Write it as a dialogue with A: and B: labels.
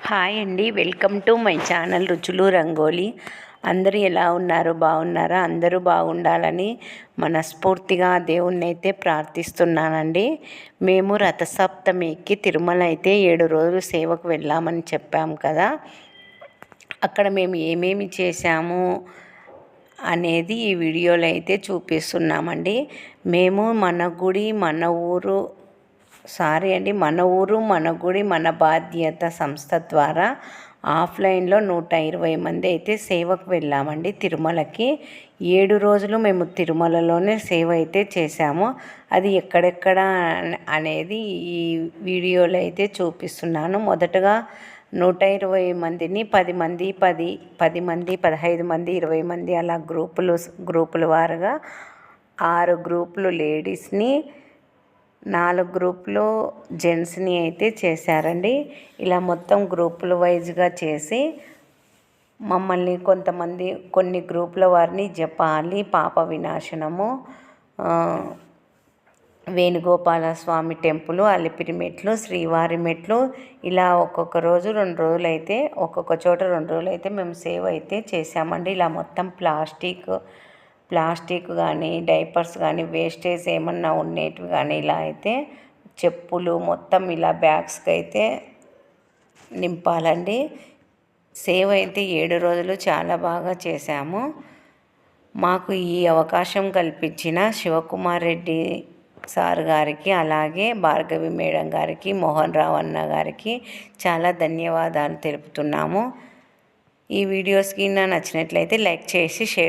A: Hi అండి, welcome to my channel రుచులు రంగోలి. అందరూ ఎలా ఉన్నారు? బాగున్నారా? అందరూ బాగుండాలని మనస్ఫూర్తిగా దేవుణ్ణి అయితే ప్రార్థిస్తున్నానండి. మేము రథసప్తమికి తిరుమల అయితే 7 రోజులు సేవకు వెళ్ళామని చెప్పాము కదా. అక్కడ మేము ఏమేమి చేశాము అనేది ఈ వీడియోలో అయితే చూపిస్తున్నామండి. మేము మన గుడి మన ఊరు మన ఊరు మన గుడి మన బాధ్యత సంస్థ ద్వారా ఆఫ్లైన్లో 120 మంది అయితే సేవకు వెళ్ళామండి తిరుమలకి. 7 రోజులు మేము తిరుమలలోనే సేవ అయితే చేశాము. అది ఎక్కడెక్కడ అనేది ఈ వీడియోలో అయితే చూపిస్తున్నాను. మొదటగా 120 మందిని 10 మంది 10 మంది 15 మంది 20 మంది అలా గ్రూపుల వారుగా 6 గ్రూపులు లేడీస్ని, 4 గ్రూపులు జెంట్స్ని అయితే చేశారండి. ఇలా మొత్తం గ్రూపుల వైజ్గా చేసి మమ్మల్ని కొన్ని గ్రూపుల వారిని జపాలి, పాప వినాశనము, వేణుగోపాల స్వామి టెంపుల్, అలిపిరి మెట్లు, శ్రీవారి మెట్లు ఇలా ఒక్కొక్క రోజు 2 రోజులు అయితే ఒక్కొక్క చోట 2 రోజులు అయితే మేము సేవ అయితే చేసామండి. ఇలా మొత్తం ప్లాస్టిక్ కానీ డైపర్స్ కానీ వేస్టేజ్ ఏమన్నా ఉండేటివి కానీ ఇలా అయితే చెప్పులు మొత్తం ఇలా బ్యాగ్స్కి అయితే నింపాలండి. సేవ అయితే 7 రోజులు చాలా బాగా చేశాము. మాకు ఈ అవకాశం కల్పించిన శివకుమార్ రెడ్డి సార్ గారికి, అలాగే భార్గవి మేడం గారికి, మోహన్ రావు అన్న గారికి చాలా ధన్యవాదాలు తెలుపుతున్నాము. ఈ వీడియోస్కి నచ్చినట్లయితే లైక్ చేసి షేర్